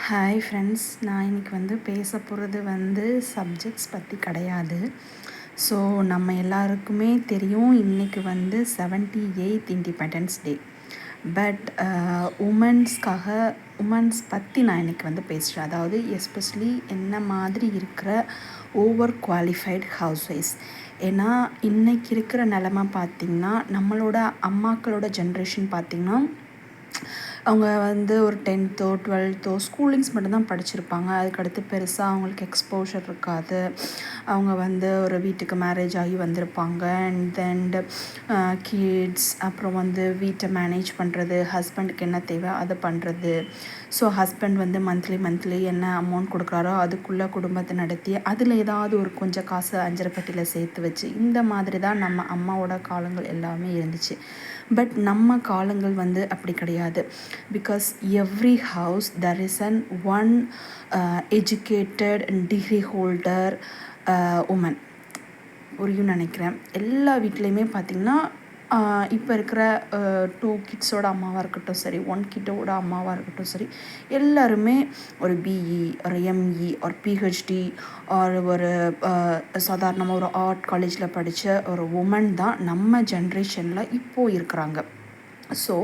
Hi friends, நான் இன்றைக்கி பேச போகிறது சப்ஜெக்ட்ஸ் பற்றி கிடையாது. ஸோ நம்ம எல்லாருக்குமே தெரியும் இன்றைக்கி 78th independence day. But women's பற்றி நான் இன்றைக்கி பேசுகிறேன். அதாவது எஸ்பெஷலி என்ன மாதிரி இருக்கிற ஓவர் குவாலிஃபைடு ஹவுஸ் ஒய்ஃப்ஸ். ஏன்னா இன்றைக்கி இருக்கிற நிலமை பார்த்திங்கன்னா, நம்மளோட அம்மாக்களோட ஜென்ரேஷன் பார்த்திங்கன்னா, அவங்க ஒரு 10th 12th ஸ்கூலிங்ஸ் மட்டும்தான் படிச்சிருப்பாங்க. அதுக்கடுத்து பெருசாக அவங்களுக்கு எக்ஸ்போஷர் இருக்காது. அவங்க ஒரு வீட்டுக்கு மேரேஜ் ஆகி வந்திருப்பாங்க. அண்ட் தென் கிட்ஸ், அப்புறம் வீட்டை மேனேஜ் பண்ணுறது, ஹஸ்பண்டுக்கு என்ன தேவை அதை பண்ணுறது. ஸோ ஹஸ்பண்ட் மந்த்லி என்ன அமௌண்ட் கொடுக்குறாரோ அதுக்குள்ளே குடும்பத்தை நடத்தி அதில் ஏதாவது ஒரு கொஞ்சம் காசு அஞ்சரை பெட்டியில் சேர்த்து வச்சு, இந்த மாதிரி தான் நம்ம அம்மாவோட காலங்கள் எல்லாமே இருந்துச்சு. பட் நம்ம காலங்கள் அப்படி கிடையாது. Because every house there is one educated and degree holder woman. புரியும் நினைக்கிறேன். எல்லா வீட்லேயுமே பார்த்திங்கன்னா இப்போ இருக்கிற 2 கிட்ஸோட அம்மாவாக இருக்கட்டும் சரி, 1 கிட்டோட அம்மாவாக இருக்கட்டும் சரி, எல்லாருமே ஒரு பிஇ ஒரு எம்இ ஒரு பிஹெச்டி ஒரு சாதாரணமாக ஒரு ஆர்ட் காலேஜில் படித்த ஒரு உமன் தான் நம்ம ஜென்ரேஷனில் இப்போது இருக்கிறாங்க. ஸோ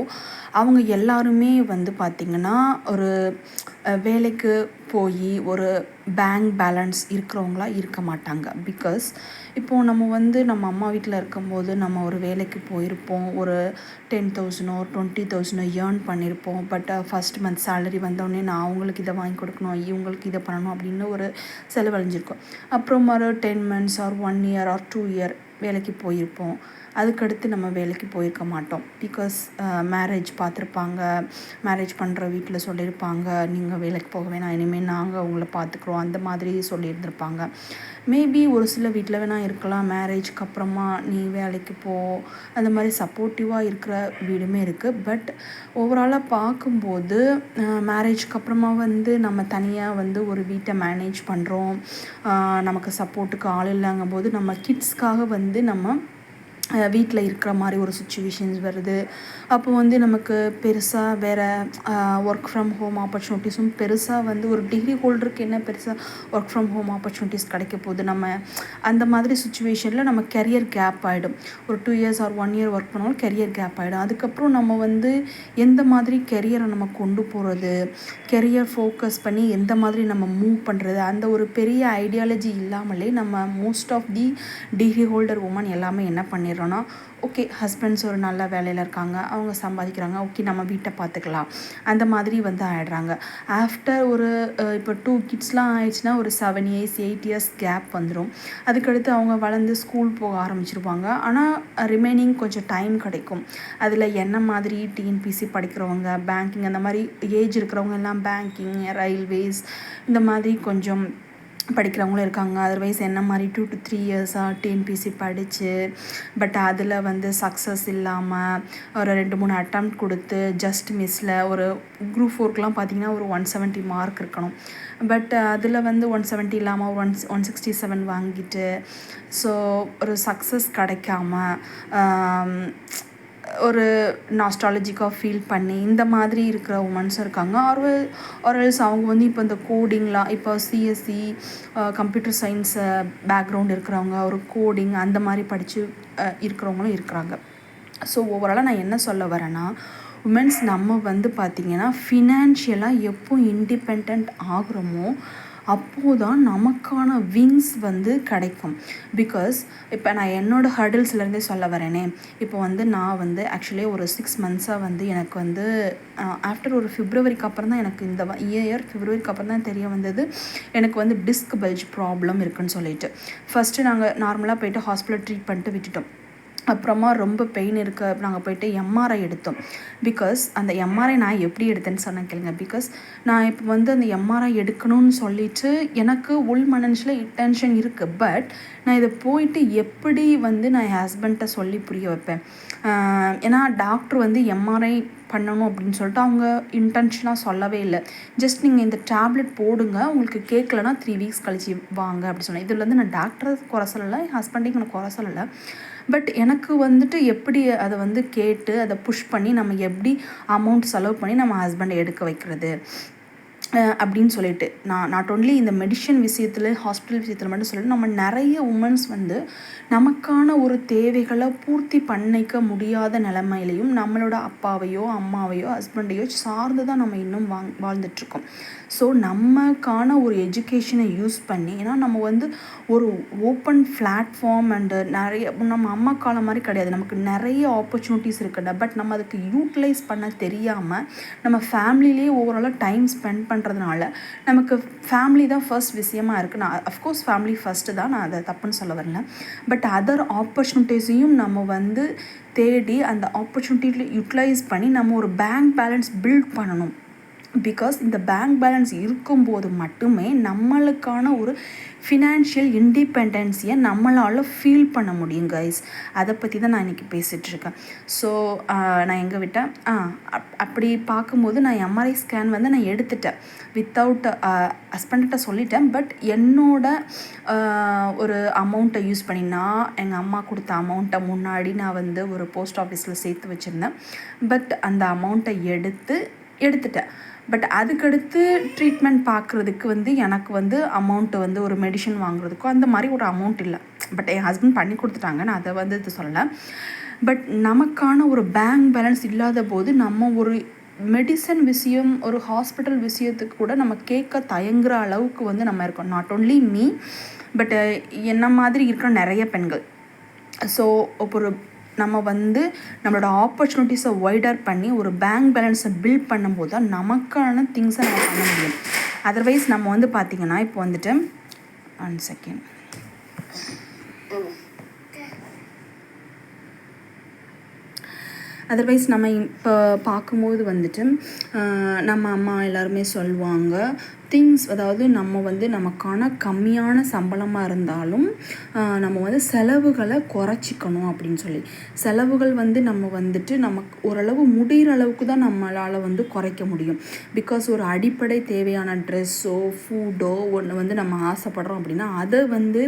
அவங்க எல்லாருமே பார்த்திங்கன்னா ஒரு வேலைக்கு போய் ஒரு பேங்க் பேலன்ஸ் இருக்கிறவங்களா இருக்க மாட்டாங்க. பிகாஸ் இப்போது நம்ம நம்ம அம்மா வீட்டில் இருக்கும்போது நம்ம ஒரு வேலைக்கு போயிருப்போம். ஒரு 10,000 20,000 ஏர்ன் பண்ணியிருப்போம். பட் ஃபஸ்ட் மந்த் சேலரி வந்தோடனே நான் அவங்களுக்கு இதை வாங்கி கொடுக்கணும், இவங்களுக்கு இதை பண்ணணும் அப்படின்னு ஒரு செலவழிஞ்சிருக்கோம். அப்புறம் ஒரு 10 months or 1 year or 2 year வேலைக்கு போயிருப்போம். அதுக்கடுத்து நம்ம வேலைக்கு போயிருக்க மாட்டோம். பிகாஸ் மேரேஜ் பார்த்துருப்பாங்க. மேரேஜ் பண்ணுற வீட்டில் சொல்லியிருப்பாங்க, நீங்கள் வேலைக்கு போக வேணாம், இனிமேல் நாங்கள் உங்களை பார்த்துக்குறோம், அந்த மாதிரி சொல்லியிருந்திருப்பாங்க. மேபி ஒரு சில வீட்டில் வேணால் இருக்கலாம், மேரேஜ்க்கு அப்புறமா நீ வேலைக்கு போ, அந்த மாதிரி சப்போர்ட்டிவாக இருக்கிற வீடுமே இருக்குது. பட் ஓவராலாக பார்க்கும்போது மேரேஜ்க்கு அப்புறமா நம்ம தனியாக ஒரு வீட்டை மேனேஜ் பண்ணுறோம், நமக்கு சப்போர்ட்டுக்கு ஆள் இல்லைங்கும் போது நம்ம கிட்ஸ்க்காக நம்ம வீட்டில் இருக்கிற மாதிரி ஒரு சுச்சுவேஷன்ஸ் வருது. அப்போ நமக்கு பெருசாக வேறு ஒர்க் ஃப்ரம் ஹோம் ஆப்பர்ச்சுனிட்டிஸும் பெருசாக ஒரு டிகிரி ஹோல்டருக்கு என்ன பெருசாக ஒர்க் ஃப்ரம் ஹோம் ஆப்பர்ச்சுனிட்டிஸ் கிடைக்க போகுது. நம்ம அந்த மாதிரி சுச்சுவேஷனில் நம்ம கெரியர் கேப் ஆகிடும். ஒரு 2 years ஆர் 1 year ஒர்க் பண்ணாலும் கெரியர் கேப் ஆகிடும். அதுக்கப்புறம் நம்ம எந்த மாதிரி கெரியரை நம்ம கொண்டு போகிறது, கெரியர் ஃபோக்கஸ் பண்ணி எந்த மாதிரி நம்ம மூவ் பண்ணுறது, அந்த ஒரு பெரிய ஐடியாலஜி இல்லாமலே நம்ம most of the degree holder woman எல்லாமே என்ன பண்ணிடுறோன்னா, ஓகே ஹஸ்பண்ட்ஸ் ஒரு நல்ல வேலையில் இருக்காங்க, அவங்க சம்பாதிக்கிறாங்க, ஓகே நம்ம வீட்டை பார்த்துக்கலாம், அந்த மாதிரி ஆகிடுறாங்க. ஆஃப்டர் ஒரு இப்போ 2 கிட்ஸ்லாம் ஆயிடுச்சுன்னா ஒரு 7 years 8 years கேப் வந்துடும். அதுக்கடுத்து அவங்க வளர்ந்து ஸ்கூல் போக ஆரம்பிச்சிருவாங்க. ஆனால் ரிமைனிங் கொஞ்சம் டைம் கிடைக்கும். அதில் என்ன மாதிரி டிஎன்பிசி படிக்கிறவங்க, பேங்கிங், அந்த மாதிரி ஏஜ் இருக்கிறவங்க எல்லாம் பேங்கிங், ரயில்வேஸ் இந்த மாதிரி கொஞ்சம் படிக்கிறவங்களும் இருக்காங்க. அதர்வைஸ் என்ன மாதிரி 2 to 3 years டிஎன்பிசி படித்து பட் அதில் சக்ஸஸ் இல்லாமல் ஒரு 2-3 அட்டெம்ப்ட் கொடுத்து ஜஸ்ட் மிஸ்ஸில் ஒரு குரூப் 4க்கெலாம் பார்த்திங்கன்னா ஒரு 170 மார்க் இருக்கணும். பட் அதில் 170 இல்லாமல் 167 வாங்கிட்டு ஸோ ஒரு சக்ஸஸ் கிடைக்காம ஒரு நாஸ்டாலஜிக்காக ஃபீல் பண்ணி இந்த மாதிரி இருக்கிற உமன்ஸும் இருக்காங்க. ஆர்எல்ஸ் அவங்க இப்போ இந்த கோடிங்லாம், இப்போ சிஎஸ்சி கம்ப்யூட்டர் சயின்ஸ் பேக்ரவுண்ட் இருக்கிறவங்க ஒரு கோடிங் அந்த மாதிரி படித்து இருக்கிறவங்களும் இருக்கிறாங்க. ஸோ ஓவராலாக நான் என்ன சொல்ல வரேன்னா, உமன்ஸ் நம்ம பார்த்திங்கன்னா ஃபினான்ஷியலாக எப்போ இண்டிபெண்ட் ஆகுறோமோ அப்போது தான் நமக்கான விங்ஸ் கிடைக்கும். பிகாஸ் இப்போ நான் என்னோடய ஹர்டில்ஸ்லேருந்தே சொல்ல வரேனே, இப்போ நான் ஆக்சுவலி ஒரு 6 months-ஆக எனக்கு ஆஃப்டர் ஒரு ஃபிப்ரவரிக்கு அப்புறம் தான் எனக்கு இந்த இயர் ஃபிப்ரவரிக்கு அப்புறம் தான் தெரிய வந்தது எனக்கு டிஸ்க் பல்ஜ் ப்ராப்ளம் இருக்குதுன்னு சொல்லிட்டு. ஃபஸ்ட்டு நாங்கள் நார்மலாக போய்ட்டு ஹாஸ்பிட்டல் ட்ரீட் பண்ணிட்டு விட்டுட்டோம். அப்புறமா ரொம்ப பெயின் இருக்க நாங்கள் போய்ட்டு எம்ஆர்ஐ எடுத்தோம். பிகாஸ் அந்த எம்ஆர்ஐ நான் எப்படி எடுத்தேன்னு சொன்னேன் கேளுங்க. பிகாஸ் நான் இப்போ அந்த எம்ஆர்ஐ எடுக்கணும்னு சொல்லிட்டு எனக்கு உள் மனசில் இன்டென்ஷன் இருக்குது. பட் நான் இதை போயிட்டு எப்படி நான் என் ஹஸ்பண்ட்டை சொல்லி புரிய வைப்பேன். ஏன்னா டாக்டர் எம்ஆர்ஐ பண்ணணும் அப்படின்னு சொல்லிட்டு அவங்க இன்டென்ஷனாக சொல்லவே இல்லை. ஜஸ்ட் நீங்கள் இந்த டேப்லெட் போடுங்க, உங்களுக்கு கேட்கலன்னா 3 weeks கழிச்சு வாங்க அப்படி சொன்னேன். இதில் நான் டாக்டரை குறை சொல்லலை, என் ஹஸ்பண்டையும் நான் குறை சொல்லலை. பட் எனக்கு எப்படி அதை கேட்டு அதை புஷ் பண்ணி நம்ம எப்படி அமௌண்ட் செலவு பண்ணி நம்ம ஹஸ்பண்டை எடுக்க வைக்கிறது, அப்படின்னு சொல்லிட்டு நான் நாட் ஓன்லி இந்த மெடிஷன் விஷயத்தில் ஹாஸ்பிட்டல் விஷயத்தில் மட்டும் சொல்லிட்டு நம்ம நிறைய உமன்ஸ் வந்து நமக்கான ஒரு தேவைகளை பூர்த்தி பண்ணிக்க முடியாத நிலைமையிலையும் நம்மளோட அப்பாவையோ அம்மாவையோ ஹஸ்பண்டையோ சார்ந்து தான் நம்ம இன்னும் வாழ்ந்துட்டுருக்கோம். ஸோ நமக்கான ஒரு எஜுகேஷனை யூஸ் பண்ணி, ஏன்னா நம்ம வந்து ஒரு ஓப்பன் பிளாட்ஃபார்ம் அண்டு நிறைய நம்ம அம்மா காலம் மாதிரி கிடையாது, நமக்கு நிறைய ஆப்பர்ச்சுனிட்டிஸ் இருக்குல்ல. பட் நம்ம அதுக்கு யூட்டிலைஸ் பண்ண தெரியாமல் நம்ம ஃபேமிலியிலே ஓவராலாக டைம் ஸ்பெண்ட் பண்ணுறதுனால நமக்கு ஃபேமிலி தான் ஃபர்ஸ்ட் விஷயமா இருக்குது. நான் அஃப்கோர்ஸ் ஃபேமிலி ஃபஸ்ட்டு தான், நான் அதை தப்புன்னு சொல்ல வரல. பட் அதர் ஆப்பர்ச்சுனிட்டிஸையும் நம்ம வந்து தேடி அந்த ஆப்பர்ச்சுனிட்டியில் யூட்டிலைஸ் பண்ணி நம்ம ஒரு பேங்க் பேலன்ஸ் பில்ட் பண்ணணும். பிகாஸ் இந்த பேங்க் பேலன்ஸ் இருக்கும்போது மட்டுமே நம்மளுக்கான ஒரு ஃபினான்ஷியல் இண்டிபெண்டன்ஸியை நம்மளால் ஃபீல் பண்ண முடியும் கைஸ். அதை பற்றி தான் நான் இன்றைக்கி பேசிகிட்ருக்கேன். ஸோ நான் எங்கே விட்டேன், அப்படி பார்க்கும்போது நான் எம்ஆர்ஐ ஸ்கேன் வந்து நான் எடுத்துட்டேன் வித்தவுட் ஹஸ்பண்ட்கிட்ட சொல்லிட்டேன். பட் என்னோட ஒரு அமௌண்ட்டை யூஸ் பண்ணி, நான் எங்கள் அம்மா கொடுத்த அமௌண்ட்டை முன்னாடி நான் வந்து ஒரு போஸ்ட் ஆஃபீஸில் சேர்த்து வச்சுருந்தேன். பட் அந்த அமௌண்ட்டை எடுத்துட்டேன். பட் அதுக்கடுத்து ட்ரீட்மெண்ட் பார்க்குறதுக்கு வந்து எனக்கு வந்து அமௌண்ட்டு வந்து ஒரு மெடிஷன் வாங்குறதுக்கோ அந்த மாதிரி ஒரு அமௌண்ட் இல்லை. பட் என் ஹஸ்பண்ட் பண்ணி கொடுத்துட்டாங்க, நான் அதை வந்து இது சொல்லலை. பட் நமக்கான ஒரு பேங்க் பேலன்ஸ் இல்லாத போது நம்ம ஒரு மெடிசன் விஷயம், ஒரு ஹாஸ்பிட்டல் விஷயத்துக்கு கூட நம்ம கேட்க தயங்குற அளவுக்கு வந்து நம்ம இருக்கோம். நாட் ஓன்லி மீ, பட் என்ன மாதிரி இருக்கிற நிறைய பெண்கள். ஸோ ஒரு நம்ம வந்து நம்மளோட ஆப்பர்ச்சுனிட்டிஸை வைடர் பண்ணி ஒரு பேங்க் பேலன்ஸை பில்ட் பண்ணும்போது தான் நமக்கான திங்ஸை நம்ம பண்ண முடியும். அதர்வைஸ் நம்ம வந்து பார்த்திங்கன்னா இப்போ வந்துட்டு 1 செகண்ட், அதர்வைஸ் நம்ம இப்போ பார்க்கும்போது வந்துட்டு நம்ம அம்மா எல்லாருமே சொல்லுவாங்க திங்ஸ், அதாவது நம்ம வந்து நமக்கான கம்மியான சம்பளமாக இருந்தாலும் நம்ம வந்து செலவுகளை குறைச்சிக்கணும் அப்படின்னு சொல்லி. செலவுகள் வந்து நம்ம வந்துட்டு நமக்கு ஓரளவு முடிகிற அளவுக்கு தான் நம்மளால் வந்து குறைக்க முடியும். பிகாஸ் ஒரு அடிப்படை தேவையான ட்ரெஸ்ஸோ ஃபுட்டோ ஒன்று வந்து நம்ம ஆசைப்படுறோம் அப்படின்னா அதை வந்து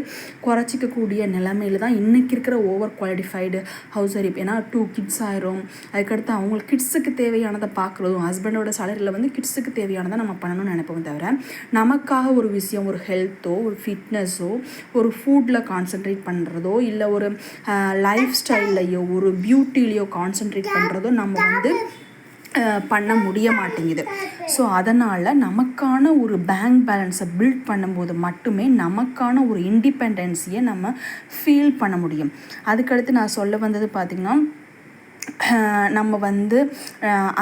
குறைச்சிக்கக்கூடிய நிலைமையில தான் இன்றைக்கி இருக்கிற ஓவர் குவாலிஃபைடு ஹவுஸ் ஒய்ஃப். ஏன்னா 2 கிட்ஸ் ஆயிரும், அதுக்கடுத்து அவங்களுக்கு கிட்ஸுக்கு தேவையானதை பார்க்குறதும், ஹஸ்பண்டோட சேலரியில் வந்து கிட்ஸுக்கு தேவையானதை நம்ம பண்ணணும்னு நினைப்போம். தவிர நமக்காக ஒரு விஷயம், ஒரு ஹெல்த்தோ ஒரு ஃபிட்னஸோ ஒரு ஃபுட்டில் கான்சென்ட்ரேட் பண்ணுறதோ இல்லை ஒரு லைஃப் ஸ்டைல்லையோ ஒரு பியூட்டிலையோ கான்சென்ட்ரேட் பண்ணுறதோ நம்ம வந்து பண்ண முடிய மாட்டேங்குது. ஸோ அதனால் நமக்கான ஒரு பேங்க் பேலன்ஸை பில்ட் பண்ணும்போது மட்டுமே நமக்கான ஒரு இண்டிபெண்டன்ஸியை நம்ம ஃபீல் பண்ண முடியும். அதுக்கடுத்து நான் சொல்ல வந்தது பார்த்திங்கன்னா, நம்ம வந்து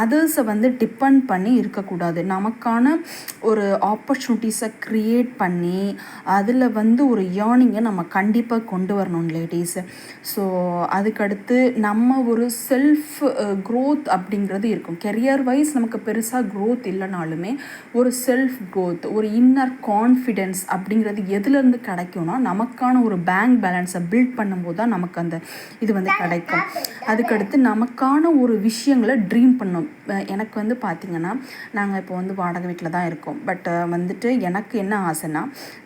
அதர்ஸை வந்து டிபெண்ட் பண்ணி இருக்கக்கூடாது. நமக்கான ஒரு ஆப்பர்ச்சுனிட்டிஸை க்ரியேட் பண்ணி அதில் வந்து ஒரு ஏர்னிங்கை நம்ம கண்டிப்பாக கொண்டு வரணும் லேடிஸு. ஸோ அதுக்கடுத்து நம்ம ஒரு செல்ஃப் க்ரோத் அப்படிங்கிறது இருக்கும். கெரியர் வைஸ் நமக்கு பெருசாக க்ரோத் இல்லைனாலுமே ஒரு செல்ஃப் க்ரோத், ஒரு இன்னர் கான்ஃபிடென்ஸ் அப்படிங்கிறது எதுலேருந்து கிடைக்கும்னா நமக்கான ஒரு பேங்க் பேலன்ஸை பில்ட் பண்ணும்போது தான் நமக்கு அந்த இது வந்து கிடைக்கும். அதுக்கடுத்து நமக்கான ஒரு விஷயங்களை ட்ரீம் பண்ணோம். எனக்கு வந்து பார்த்திங்கன்னா, நாங்கள் இப்போ வந்து வாடகை வீட்டில் தான் இருக்கோம். பட் வந்துட்டு எனக்கு என்ன ஆசைன்னா,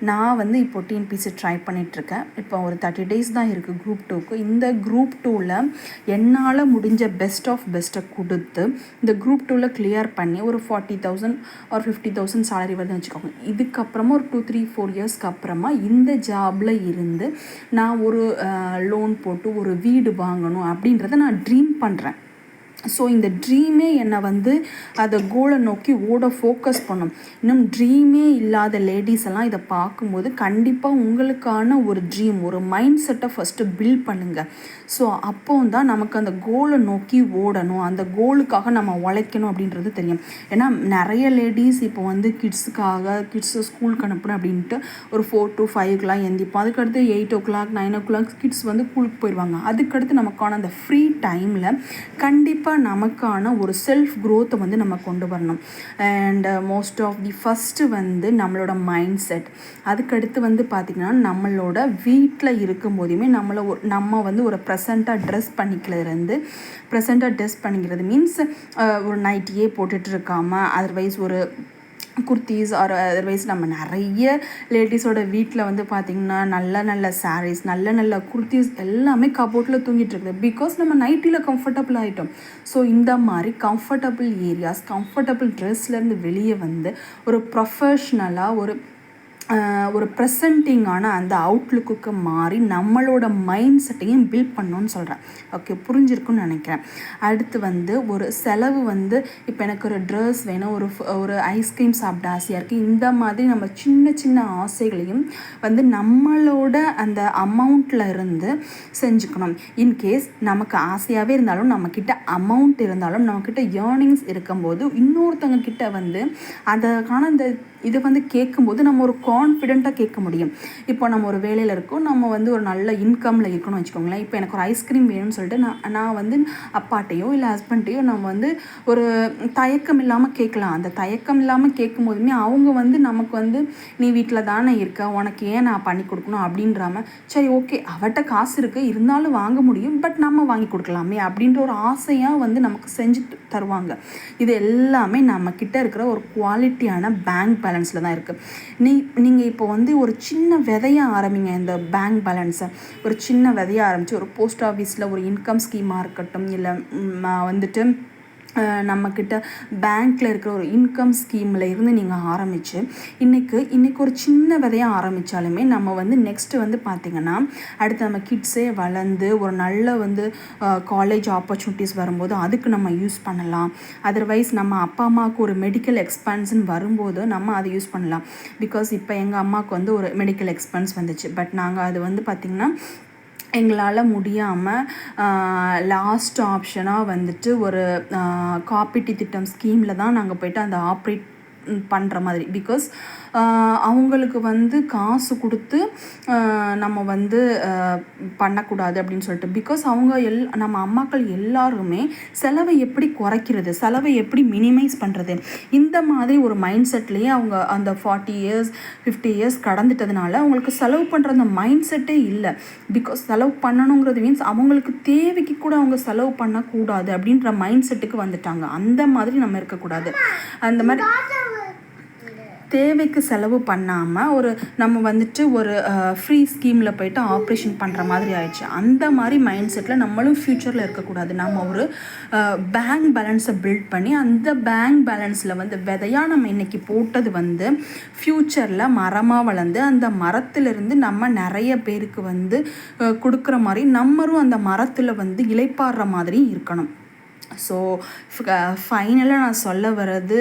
நான் வந்து இப்போ டிஎன்பிசி ட்ரை பண்ணிகிட்ருக்கேன். இப்போ ஒரு 30 days தான் இருக்குது குரூப் 2க்கு. இந்த குரூப் 2வில் என்னால் முடிஞ்ச பெஸ்ட் ஆஃப் பெஸ்ட்டை கொடுத்து இந்த குரூப் 2வில் கிளியர் பண்ணி ஒரு 40,000 or 50,000 சேலரி வருதுன்னு வச்சுக்கோங்க. இதுக்கப்புறமா ஒரு 2-3-4 இயர்ஸ்க்கு அப்புறமா இந்த ஜாபில் இருந்து நான் ஒரு லோன் போட்டு ஒரு வீடு வாங்கணும் அப்படின்றத நான் ட்ரீம் பண்ணுறேன். ஸோ இந்த ட்ரீமே என்னை வந்து அதை கோலை நோக்கி ஃபோக்கஸ் பண்ணும். இன்னும் ட்ரீமே இல்லாத லேடிஸ் எல்லாம் இதை பார்க்கும்போது கண்டிப்பாக உங்களுக்கான ஒரு ட்ரீம், ஒரு மைண்ட் செட்டை ஃபஸ்ட்டு பில்ட் பண்ணுங்கள். ஸோ அப்போ தான் நமக்கு அந்த கோலை நோக்கி ஓடணும், அந்த கோலுக்காக நம்ம உழைக்கணும் அப்படின்றது தெரியும். ஏன்னா நிறைய லேடிஸ் இப்போ வந்து கிட்ஸை ஸ்கூலுக்கு அனுப்பணும் அப்படின்ட்டு ஒரு 4 to 5 எந்திப்போம். அதுக்கடுத்து 8 o'clock 9 o'clock கிட்ஸ் வந்து ஸ்கூலுக்கு போயிடுவாங்க. அதுக்கடுத்து நமக்கான அந்த ஃப்ரீ டைமில் கண்டிப்பாக நமக்கான ஒரு செல்ஃப் க்ரோத்தை வந்து நம்ம கொண்டு வரணும். And most of the first வந்து நம்மளோட மைண்ட் செட். அதுக்கடுத்து வந்து பார்த்திங்கன்னா நம்மளோட வீட்டில் இருக்கும்போதுமே நம்ம வந்து ஒரு ப்ரெசண்ட்டாக ட்ரெஸ் பண்ணிக்கிறது மீன்ஸ் ஒரு நைட்டியே போட்டுட்டு இருக்காமல், அதர்வைஸ் ஒரு குர்த்திஸ் ஆர் அதர்வைஸ் நம்ம நிறைய லேடிஸோட வீட்டில் வந்து பார்த்திங்கன்னா நல்ல நல்ல சாரீஸ் நல்ல நல்ல குர்த்திஸ் எல்லாமே கபோர்ட்டில் தூங்கிட்டு இருக்குது. பிகாஸ் நம்ம நைட்டியில் கம்ஃபர்டபுள் ஆகிட்டோம். ஸோ இந்த மாதிரி கம்ஃபர்டபுள் ஏரியாஸ் கம்ஃபர்டபுள் ட்ரெஸ்லேருந்து வெளியே வந்து ஒரு ப்ரொஃபஷ்னலாக ஒரு ப்ரெசன்டிங்கான அந்த அவுட்லுக்கு மாறி நம்மளோட மைண்ட் செட்டையும் பில்ட் பண்ணணும்னு சொல்கிறேன். ஓகே, புரிஞ்சிருக்குன்னு நினைக்கிறேன். அடுத்து வந்து ஒரு செலவு வந்து இப்போ எனக்கு ஒரு ட்ரெஸ் வேணும், ஒரு ஐஸ்கிரீம் சாப்பிட ஆசையாக இருக்குது. இந்த மாதிரி நம்ம சின்ன சின்ன ஆசைகளையும் வந்து நம்மளோட அந்த அமௌண்ட்டில் இருந்து செஞ்சுக்கணும். இன்கேஸ் நமக்கு ஆசையாகவே இருந்தாலும் நம்மக்கிட்ட அமௌண்ட் இருந்தாலும் நம்மக்கிட்ட ஏர்னிங்ஸ் இருக்கும்போது இன்னொருத்தவங்க கிட்ட வந்து அதுக்கான அந்த இதை வந்து கேட்கும்போது நம்ம ஒரு கான்ஃபிடெண்ட்டாக கேட்க முடியும். இப்போ நம்ம ஒரு வேலையில் இருக்கோம், நம்ம வந்து ஒரு நல்ல இன்கமில் இருக்கணும்னு வச்சுக்கோங்களேன். இப்போ எனக்கு ஒரு ஐஸ்கிரீம் வேணும்னு சொல்லிட்டு நான் வந்து அப்பாட்டையோ இல்லை ஹஸ்பண்ட்டையோ நம்ம வந்து ஒரு தயக்கம் இல்லாமல் கேட்கலாம். அந்த தயக்கம் இல்லாமல் கேட்கும் போதுமே அவங்க வந்து நமக்கு வந்து நீ வீட்டில் தானே இருக்க, உனக்கு ஏன் நான் பண்ணி கொடுக்கணும் அப்படின்றாம, சரி ஓகே அவட்ட காசு இருக்குது இருந்தாலும் வாங்க முடியும், பட் நம்ம வாங்கி கொடுக்கலாமே அப்படின்ற ஒரு ஆசையாக வந்து நமக்கு செஞ்சு தருவாங்க. இது எல்லாமே நம்மக்கிட்ட இருக்கிற ஒரு குவாலிட்டியான பேங்க் பேலன்ஸில் தான் இருக்குது. நீங்கள் இப்போ வந்து ஒரு சின்ன விதையாக ஆரம்பிங்க. இந்த பேங்க் பேலன்ஸை ஒரு சின்ன விதையாக ஆரம்பித்து ஒரு போஸ்ட் ஆஃபீஸில் ஒரு இன்கம் ஸ்கீமாக இருக்கட்டும், இல்லை வந்துட்டு நம்மக்கிட்ட பேங்க்கில் இருக்கிற ஒரு இன்கம் ஸ்கீமில் இருந்து நீங்கள் ஆரம்பித்து இன்றைக்கி ஒரு சின்ன விதையாக ஆரம்பித்தாலுமே நம்ம வந்து நெக்ஸ்ட்டு வந்து பார்த்திங்கன்னா அடுத்து நம்ம கிட்ஸே வளர்ந்து ஒரு நல்ல வந்து காலேஜ் ஆப்பர்ச்சுனிட்டிஸ் வரும்போது அதுக்கு நம்ம யூஸ் பண்ணலாம். அதர்வைஸ் நம்ம அப்பா அம்மாவுக்கு ஒரு மெடிக்கல் எக்ஸ்பென்ஸ்ன்னு வரும்போது நம்ம அதை யூஸ் பண்ணலாம். பிகாஸ் இப்போ எங்கள் அம்மாவுக்கு வந்து ஒரு மெடிக்கல் எக்ஸ்பென்ஸ் வந்துச்சு. பட் நாங்கள் அது வந்து பார்த்திங்கன்னா எங்களால் முடியாமல் லாஸ்ட் ஆப்ஷனாக வந்துட்டு ஒரு காப்பீட்டு திட்டம் ஸ்கீமில் தான் நாங்கள் போய்ட்டு அந்த ஆப்ரேட் பண்ணுற மாதிரி. பிகாஸ் அவங்களுக்கு வந்து காசு கொடுத்து நம்ம வந்து பண்ணக்கூடாது அப்படின்னு சொல்லிட்டு. பிகாஸ் அவங்க நம்ம அம்மாக்கள் எல்லாருமே செலவை எப்படி குறைக்கிறது, செலவை எப்படி மினிமைஸ் பண்ணுறது, இந்த மாதிரி ஒரு மைண்ட் செட்லேயே அவங்க அந்த 40 years 50 years கடந்துட்டதுனால அவங்களுக்கு செலவு பண்ணுற அந்த மைண்ட் செட்டே இல்லை. பிகாஸ் செலவு பண்ணணுங்கிறது மீன்ஸ் அவங்களுக்கு தேவைக்கு கூட அவங்க செலவு பண்ணக்கூடாது அப்படின்ற மைண்ட் செட்டுக்கு வந்துட்டாங்க. அந்த மாதிரி நம்ம இருக்கக்கூடாது. அந்த மாதிரி தேவைக்கு செலவு பண்ணாமல் நம்ம வந்துட்டு ஒரு ஃப்ரீ ஸ்கீமில் போய்ட்டு ஆப்ரேஷன் பண்ணுற மாதிரி ஆயிடுச்சு. அந்த மாதிரி மைண்ட் செட்டில் நம்மளும் ஃப்யூச்சரில் இருக்கக்கூடாது. நம்ம ஒரு பேங்க் பேலன்ஸை பில்ட் பண்ணி அந்த பேங்க் பேலன்ஸில் வந்து விதையாக நம்ம இன்றைக்கி போட்டது வந்து ஃப்யூச்சரில் மரமாக வளர்ந்து அந்த மரத்துலேருந்து நம்ம நிறைய பேருக்கு வந்து கொடுக்குற மாதிரி நம்மளும் அந்த மரத்தில் வந்து இளைப்பாடுற மாதிரி இருக்கணும். ஸோ ஃபைனலாக நான் சொல்ல வர்றது,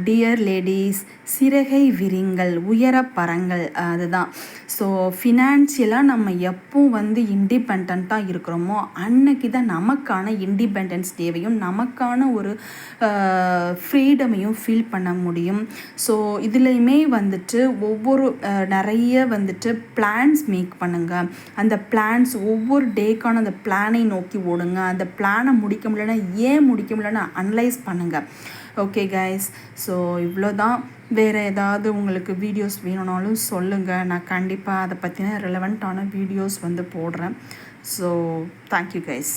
டியர் லேடிஸ், சிறகை விரிங்கள், உயர பறங்கள், அதுதான். ஸோ ஃபினான்ஷியலாக நம்ம எப்போ வந்து இண்டிபெண்ட்டாக இருக்கிறோமோ அன்னைக்கு தான் நமக்கான இண்டிபெண்டன்ஸ் தேவையும் நமக்கான ஒரு ஃப்ரீடமையும் ஃபீல் பண்ண முடியும். ஸோ இதுலேயுமே வந்துட்டு ஒவ்வொரு நிறைய வந்துட்டு பிளான்ஸ் மேக் பண்ணுங்கள். அந்த பிளான்ஸ் ஒவ்வொரு டேக்கான அந்த பிளானை நோக்கி ஓடுங்க. அந்த பிளானை முடிக்க முடியலன்னா ஏன் முடிக்க முடியலன்னு அனலைஸ் பண்ணுங்கள். ஓகே கைஸ், ஸோ இவ்வளோ தான். வேறு ஏதாவது உங்களுக்கு வீடியோஸ் வேணும்னாலும் சொல்லுங்கள். நான் கண்டிப்பாக அதை பற்றின ரெலவெண்ட்டான வீடியோஸ் வந்து போடுறேன். So thank you guys.